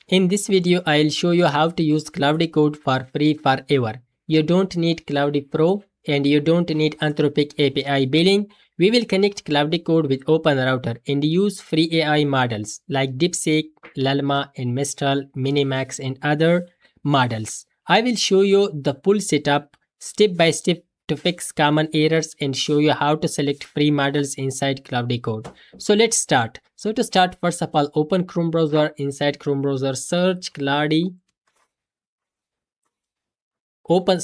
In this video, I'll show you how to use Claude Code for free forever. You don't need Claude Pro and you don't need Anthropic API billing. We will connect Claude Code with OpenRouter and use free AI models like DeepSeek, llama, and Mistral, Minimax, and other models. I will show you the full setup step by step to fix common errors and show you how to select free models inside Claude Code. So let's start. So to start, first of all, open Chrome browser. Inside Chrome browser, search Claude. Open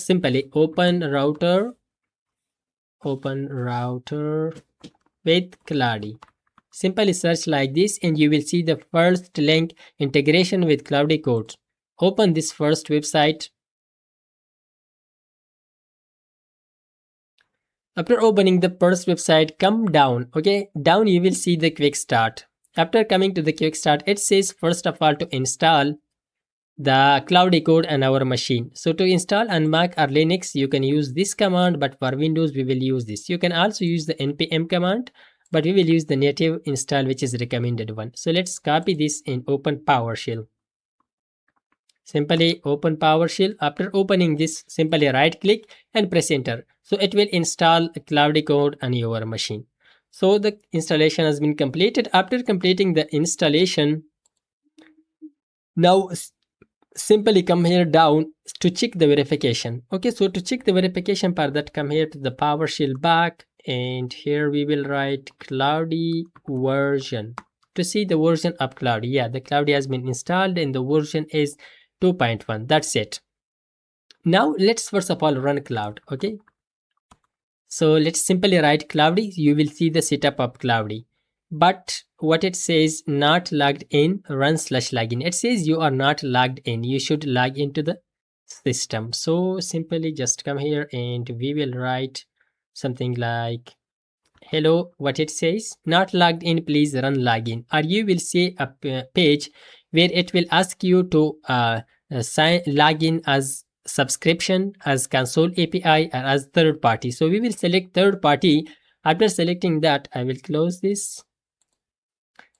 OpenRouter with Claude. Simply search like this and you will see the first link, integration with Claude Code. Open this first website. After opening the first website, come down. Okay, down you will see the quick start. After coming to the quick start, it says first of all to install the Claude Code on our machine. So to install on Mac or Linux, you can use this command, but for Windows, we will use this. You can also use the npm command, but we will use the native install, which is recommended one. So let's copy this and open PowerShell. Simply open PowerShell. After opening this, simply right click and press enter. So it will install Claude Code on your machine. So the installation has been completed. After completing the installation, now simply come here down to check the verification. Okay, so to check the verification part, that come here to the PowerShell back, and here we will write Claude version to see the version of Claude. Yeah, the Claude has been installed and the version is 2.1. That's it. Now let's first of all run Claude. Okay, so let's simply write Claude. You will see the setup of Claude, but what it says, not logged in, run /login. It says you are not logged in. You should log into the system. So simply just come here and we will write something like hello. What it says, not logged in, please run login. Or you will see a page where it will ask you to log in as subscription, as console API, or as third party. So we will select third party. After selecting that, I will close this.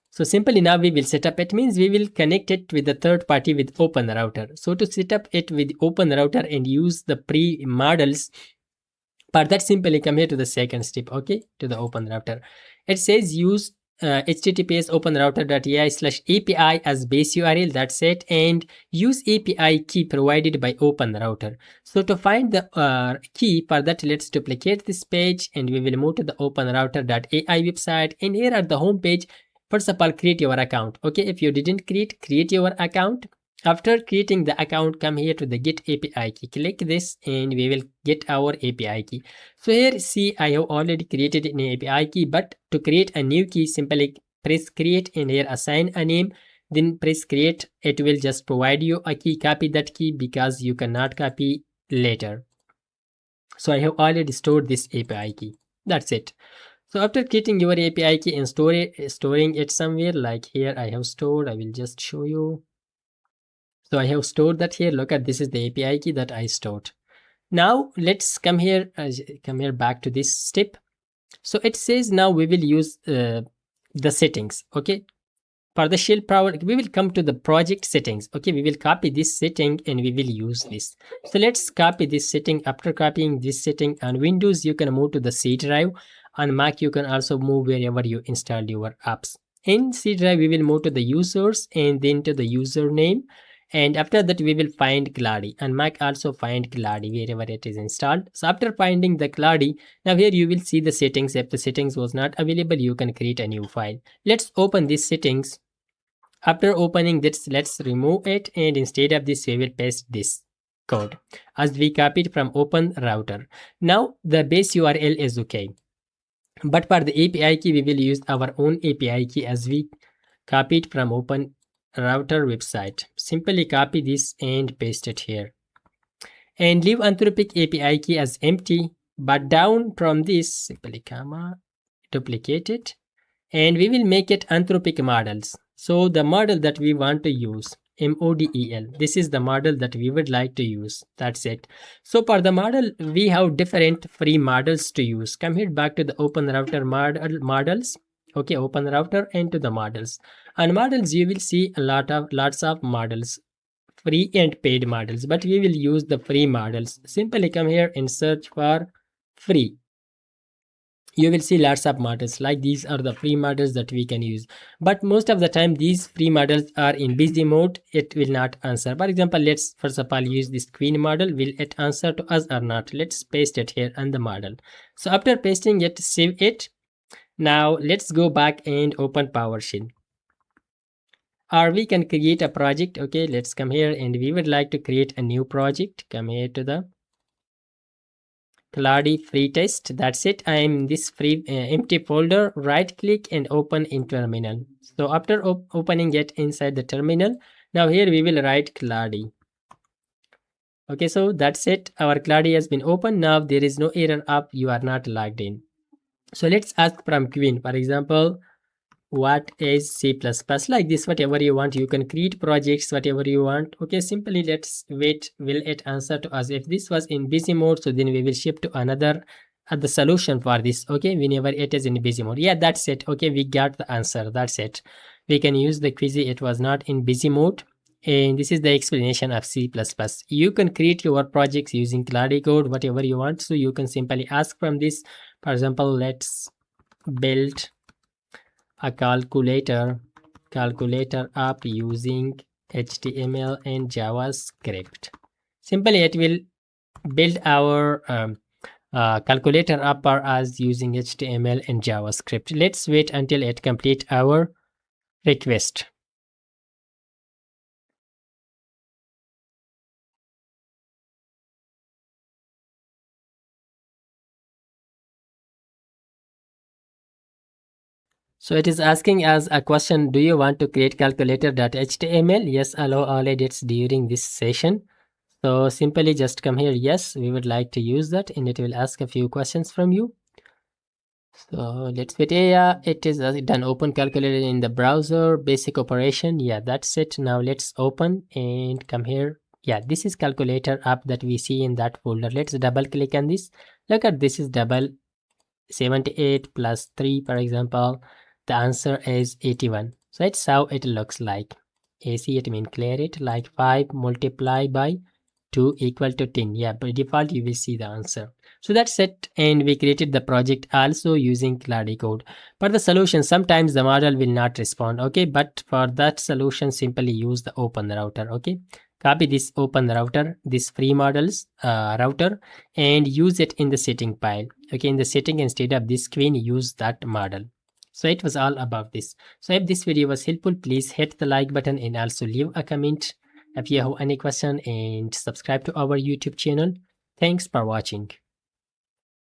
So simply now we will set up. It means we will connect it with the third party with OpenRouter. So to set up it with OpenRouter and use the pre-models, but that simply come here to the second step. Okay, to the OpenRouter. It says use https openrouter.ai/API as base URL. That's it. And use API key provided by OpenRouter. So to find the key for that, let's duplicate this page and we will move to the openrouter.ai website. And here at the home page, first of all, create your account. Okay, if you didn't create your account. After creating the account, come here to the get API key. Click this and we will get our API key. So here, see, I have already created an API key, but to create a new key, simply press create and here assign a name. Then press create. It will just provide you a key. Copy that key because you cannot copy later. So I have already stored this API key. That's it. So after creating your API key and storing it somewhere, like here I have stored, I will just show you. So I have stored that here. Look at, this is the API key that I stored. Now let's come here back to this step. So it says now we will use the settings. Okay, for the shell power, we will come to the project settings. Okay, we will copy this setting and we will use this. So let's copy this setting. After copying this setting, on Windows you can move to the C drive. On Mac you can also move wherever you installed your apps. In C drive we will move to the users and then to the username. And after that we will find Claude. And Mac also find Claude wherever it is installed. So after finding the Claude, now here you will see the settings. If the settings was not available, you can create a new file. Let's open these settings. After opening this, let's remove it, and instead of this we will paste this code as we copied from OpenRouter. Now the base URL is okay, but for the API key we will use our own API key as we copied from OpenRouter website. Simply copy this and paste it here and leave Anthropic API key as empty, but down from this simply duplicate it and we will make it Anthropic models. So the model that we want to use, model, this is the model that we would like to use. That's it. So for the model we have different free models to use. Come here back to the OpenRouter models okay, OpenRouter and to the models. On models you will see lots of models, free and paid models, but we will use the free models. Simply come here and search for free. You will see lots of models, like these are the free models that we can use, but most of the time these free models are in busy mode, it will not answer. For example, let's first of all use this queen model. Will it answer to us or not? Let's paste it here on the model. So after pasting it, save it. Now let's go back and open PowerShell, or we can create a project. Okay, let's come here and we would like to create a new project. Come here to the Claude free test. That's it. I am in this free empty folder. Right click and open in terminal. So after opening it inside the terminal, now here we will write Claude. Okay, so that's it. Our Claude has been opened. Now there is no error up. You are not logged in. So let's ask from Queen. For example, what is C++? Like this, whatever you want. You can create projects, whatever you want. Okay, simply let's wait. Will it answer to us? If this was in busy mode, so then we will shift to another the solution for this. Okay, whenever it is in busy mode. Yeah, that's it. Okay, we got the answer. That's it. We can use the quiz. It was not in busy mode. And this is the explanation of C++. You can create your projects using Claude Code, whatever you want. So you can simply ask from this. For example, let's build a calculator app using HTML and JavaScript. Simply it will build our calculator app for us using HTML and JavaScript. Let's wait until it complete our request. So it is asking us a question, do you want to create calculator.html? Yes, allow all edits during this session. So simply just come here, yes, we would like to use that, and it will ask a few questions from you. So let's wait. Yeah, it is done. Open calculator in the browser, basic operation. Yeah, that's it. Now let's open and come here. Yeah, this is calculator app that we see in that folder. Let's double click on this. Look at this is double 78 plus 3, for example. The answer is 81. So that's how it looks like. AC, it means clear it, like 5 multiplied by 2 equal to 10. Yeah, by default you will see the answer. So that's it, and we created the project also using Claude Code. For the solution, sometimes the model will not respond. Okay, but for that solution, simply use the OpenRouter. Okay, copy this OpenRouter, this free models router, and use it in the setting file. Okay, in the setting, instead of this screen, use that model. So it was all about this. So if this video was helpful, please hit the like button and also leave a comment if you have any question, and subscribe to our YouTube channel. Thanks for watching.